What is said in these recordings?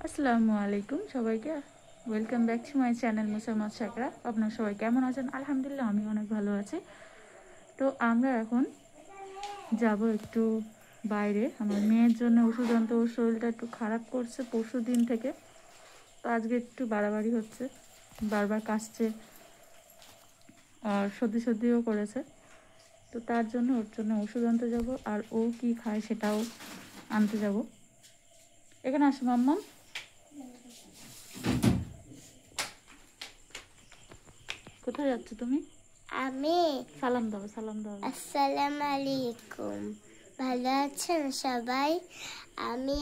আসসালামু আলাইকুম সবাইকে। Welcome back to my channel Musammad Sakra. আপনারা সবাই কেমন আছেন? আলহামদুলিল্লাহ আমি অনেক ভালো আছি। তো আমরা এখন যাব একটু বাইরে। আমার মেয়ের জন্য ওষুধ আনতে, ওর শরীরটা একটু খারাপ করছে পরশু দিন থেকে। তো আজকে একটু বাড়াবাড়ি হচ্ছে, বারবার কাশছে আর সর্দি সর্দিও করেছে। তো তার জন্য ওর জন্য ওষুধ আনতে যাব, আর ও কি খায় সেটাও আনতে যাব। এখানে আসো মাম্মা। কোথায় যাচ্ছ তুমি? আমি সালাম দাও, সালাম দাও। আসসালামু আলাইকুম। ভালো আছেন সবাই? আমি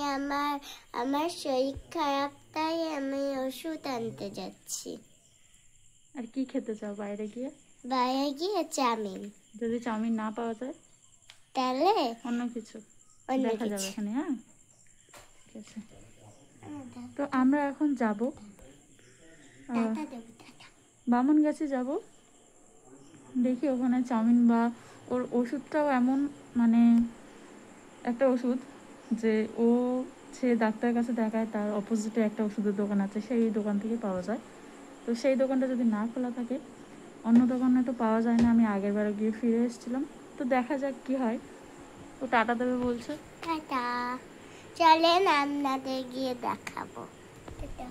আমার শরীর খারাপ, তাই আমি ওষুধ আনতে যাচ্ছি। আর কি খেতে চাও বাইরে গিয়ে? বাইরে গিয়ে চাউমিন। যদি চাউমিন না পাওয়া যায় তাহলে অন্য কিছু অন্য দেখা যাবে কিছু। এখানে। হ্যাঁ, ঠিক আছে। তো আমরা এখন যাব বামনগাছি যাব। দেখি ওখানে চাউমিন বা ওর ওষুধটাও এমন, মানে একটা ওষুধ যে ও সে ডাক্তারের কাছে দেখায়, তার অপোজিটে একটা ওষুধের দোকান আছে, সেই দোকান থেকে পাওয়া যায়। তো সেই দোকানটা যদি না খোলা থাকে, অন্য দোকানে তো পাওয়া যায় না। আমি আগের বারে গিয়ে ফিরে এসেছিলাম, তো দেখা যাক কি হয়। ও টাটা দেবে বলছে। টাটা। চলেন আপনাদের গিয়ে দেখাবো।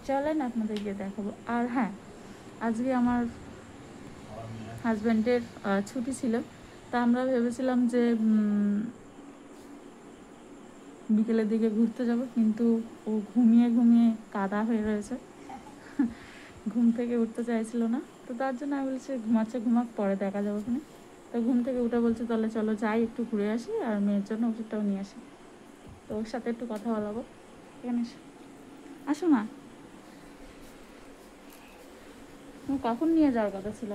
চলেন আপনাদের গিয়ে দেখাবো। আর হ্যাঁ, আজকে আমার হাজব্যান্ডের ছুটি ছিল, তা আমরা ভেবেছিলাম যে বিকেলের দিকে ঘুরতে যাব, কিন্তু ও ঘুমিয়ে ঘুমিয়ে কাদা হয়ে রয়েছে, ঘুম থেকে উঠতে চাইছিল না। তো তার জন্য আমি বলছি ঘুমাচ্ছে, ঘুমাক, পরে দেখা যাবে ওখানে। তো ঘুম থেকে উঠে বলছে তাহলে চলো যাই, একটু ঘুরে আসি আর মেয়ের জন্য ওষুধটাও নিয়ে আসি। তো ওর সাথে একটু কথা বলাবো। এখানে আসো না। তুমি কখন নিয়ে যাওয়ার কথা ছিল?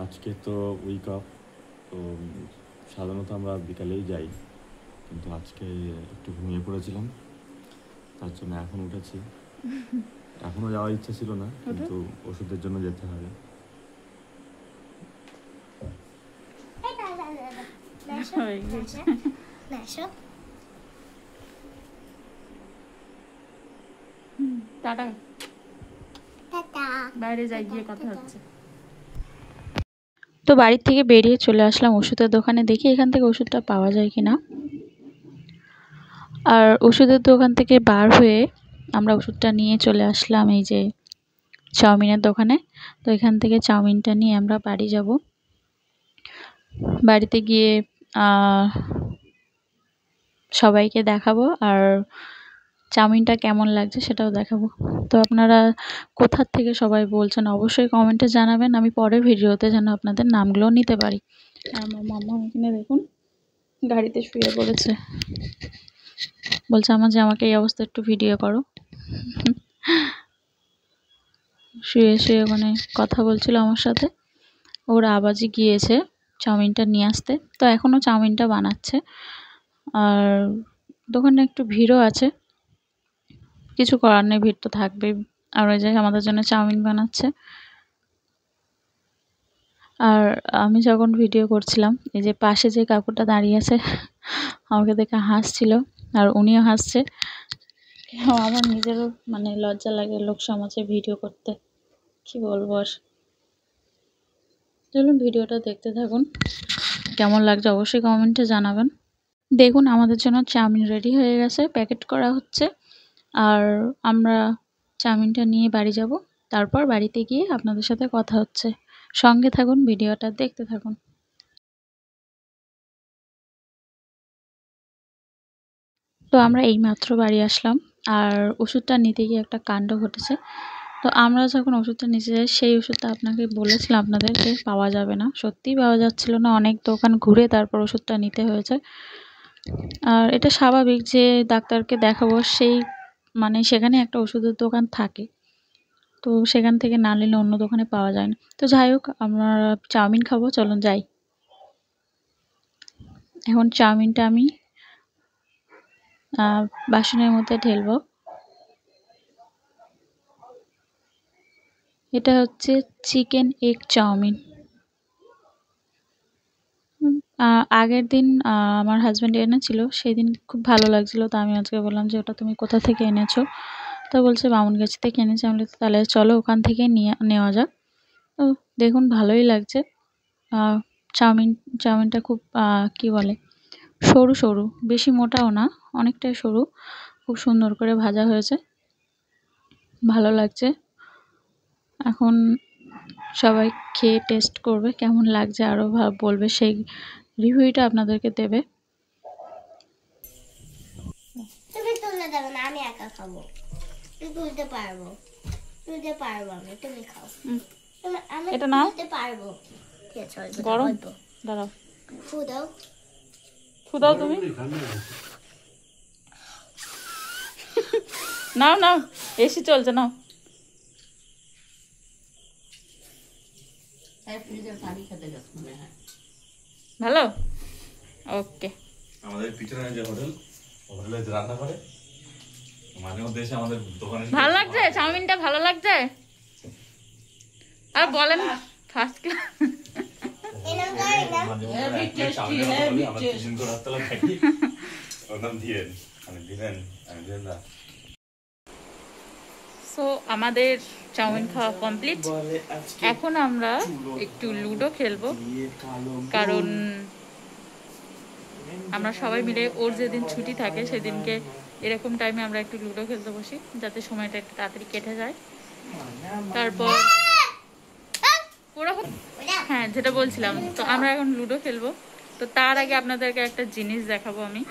আজকে তো উইক অফ, তো সাধারণত আমরা বিকালেই যাই, কিন্তু আজকে একটু ঘুমিয়ে পড়েছিলাম, তার জন্য এখন উঠেছি। এখনও যাওয়ার ইচ্ছা ছিল না, কিন্তু ওষুধের জন্য যেতে হবে। টাটা। টাটা। বাইরে যাই, গিয়ে কথা হচ্ছে। তো বাড়ির থেকে বেরিয়ে চলে আসলাম ওষুধের দোকানে, দেখি এখান থেকে ওষুধটা পাওয়া যায় কিনা। আর ওষুধের দোকান থেকে বার হয়ে আমরা ওষুধটা নিয়ে চলে আসলাম এই যে চাউমিনের দোকানে। তো এখান থেকে চাউমিনটা নিয়ে আমরা বাড়ি যাব। বাড়িতে গিয়ে সবাইকে দেখাবো, আর চাউমিনটা কেমন লাগছে সেটাও দেখাবো। তো আপনারা কোথা থেকে সবাই বলছেন অবশ্যই কমেন্টে জানাবেন, আমি পরের ভিডিওতে যেন আপনাদের নামগুলো নিতে পারি। আর আমার মাম্মা এখানে দেখুন গাড়িতে শুয়ে পড়েছে, বলছে আমার জামাকে এই অবস্থা একটু ভিডিও করো। শুয়ে শুয়ে মানে কথা বলছিল আমার সাথে। ওর আবাজি গিয়েছে চাউমিনটা নিয়ে আসতে, তো এখনও চাউমিনটা বানাচ্ছে। আর দোকানে একটু ভিড়ও আছে, কিছু করার নেই, ভিড় তো থাকবেই। আর ওই যে আমাদের জন্য চাউমিন বানাচ্ছে। আর আমি যখন ভিডিও করছিলাম, এই যে পাশে যে কাকুটা দাঁড়িয়ে আছে আমাকে দেখে হাসছিল, আর উনিও হাসছে। আমার নিজেরও মানে লজ্জা লাগে লোক সমাজে ভিডিও করতে, কি বলবো আর। চলুন ভিডিওটা দেখতে থাকুন, কেমন লাগছে অবশ্যই কমেন্টে জানাবেন। দেখুন আমাদের জন্য চাউমিন রেডি হয়ে গেছে, প্যাকেট করা হচ্ছে। আর আমরা চাউমিনটা নিয়ে বাড়ি যাব, তারপর বাড়িতে গিয়ে আপনাদের সাথে কথা হচ্ছে। সঙ্গে থাকুন, ভিডিওটা দেখতে থাকুন। তো আমরা এইমাত্র বাড়ি আসলাম, আর ওষুধটা নিতে গিয়ে একটা কাণ্ড ঘটেছে। তো আমরা যখন ওষুধটা নিতে যাই, সেই ওষুধটা আপনাকে বলেছিলাম আপনাদেরকে পাওয়া যাবে না, সত্যিই পাওয়া যাচ্ছিল না। অনেক দোকান ঘুরে তারপর ওষুধটা নিতে হয়েছে। আর এটা স্বাভাবিক, যে ডাক্তারকে দেখাবো সেই মানে সেখানে একটা ওষুধের দোকান থাকে, তো সেখান থেকে না নিলে অন্য দোকানে পাওয়া যায় না। তো যাই হোক, আমরা চাউমিন খাবো, চলুন যাই। এখন চাউমিনটা আমি বাসনের মধ্যে ঢেলবো। এটা হচ্ছে চিকেন এগ চাউমিন। আগের দিন আমার হাজব্যান্ড এনেছিল, সেই দিন খুব ভালো লাগছিল। তো আমি আজকে বললাম যে ওটা তুমি কোথা থেকে এনেছো? তো বলছে বামুনগাছি থেকে এনেছি। আমি বললাম তাহলে চলো ওখান থেকে নেওয়া যাক। তো দেখুন ভালোই লাগছে। চাউমিনটা খুব কি বলে, সরু সরু, বেশি মোটাও না, অনেকটাই সরু, খুব সুন্দর করে ভাজা হয়েছে, ভালো লাগছে। এখন সবাই খেয়ে টেস্ট করবে কেমন লাগছে, আরও বলবে, সেই রিভিউটা আপনাদেরকে দেবে। তুমি তুলে দেবে না, আমি একা খাবো। তুমি তুলতে পারবো, আমি, তুমি খাও। আমি এটা নাও। তুলতে পারবো। ঠিক আছে, অল্প দাও, গরম, অল্প। দাঁড়াও, ফু দাও। দাও তুমি। নাও নাও, এসি চলছে, নাও। ভালো, ওকে। আমাদের পিছনে যে হোটেলে যে রান্না করে, মাঝে মধ্যে এসে আমাদের দোকানে ভালো লাগছে চাউমিনটা, ভালো লাগছে। আর বলেন ফার্স্ট ক্লাস। এরকম করে না। মাঝে মধ্যে এক প্লেট চাউমিন অর্ডার করি, আমরা তিনজন করে রাতবেলা খাই। ওর নাম ধীরেন, আমি ধীরেন দা। সো আমাদের চাউমিন খাওয়া কমপ্লিট। এখন আমরা একটু লুডো খেলবো, কারণ আমরা সবাই মিলে ওর যেদিন ছুটি থাকে সেদিনকে এরকম টাইমে আমরা একটু লুডো খেলতে বসি, যাতে সময়টা একটু তাড়াতাড়ি কেটে যায়। তারপর ওরকম, হ্যাঁ যেটা বলছিলাম, তো আমরা এখন লুডো খেলবো। তো তার আগে আপনাদেরকে একটা জিনিস দেখাবো। আমি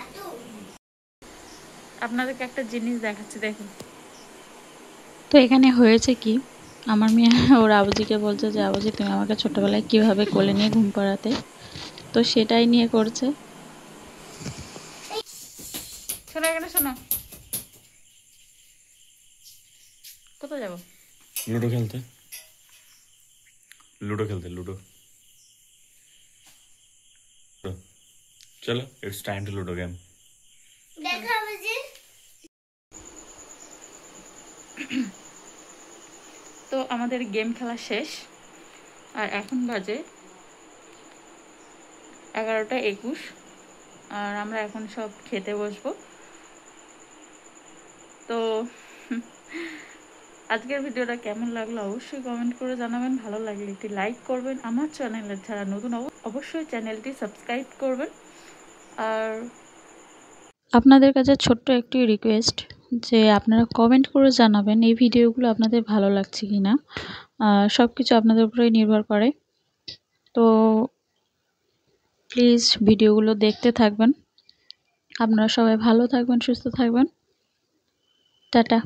আপনাদেরকে একটা জিনিস দেখাচ্ছি, দেখুন। তো এখানে হয়েছে কি, আমার মেয়ে ওর আবুজিকে বলছে যে আবুজি তুমি আমাকে ছোটবেলায় কিভাবে কোলে নিয়ে ঘুম পাড়াতে, তো সেটাই নিয়ে করছে। শোনো এখানে, শোনো। কোথায় যাবো? লুডো খেলতে, লুডো। চলো, it's time to ludo game. দেখাবো যে। তো আমাদের গেম খেলা শেষ, আর এখন বাজে 11:21, আর আমরা এখন সব খেতে বসবো। তো আজকের ভিডিওটা কেমন লাগলো অবশ্যই কমেন্ট করে জানাবেন। ভালো লাগলে একটি লাইক করবেন, আমার চ্যানেলে যারা নতুন অবশ্যই চ্যানেলটি সাবস্ক্রাইব করবেন। আর আপনাদের কাছে ছোট্ট একটি রিকোয়েস্ট, যে আপনারা কমেন্ট করে জানাবেন এই ভিডিওগুলো আপনাদের ভালো লাগছে কি না। সব কিছু আপনাদের উপরেই নির্ভর করে। তো প্লিজ ভিডিওগুলো দেখতে থাকবেন। আপনারা সবাই ভালো থাকবেন, সুস্থ থাকবেন। টাটা।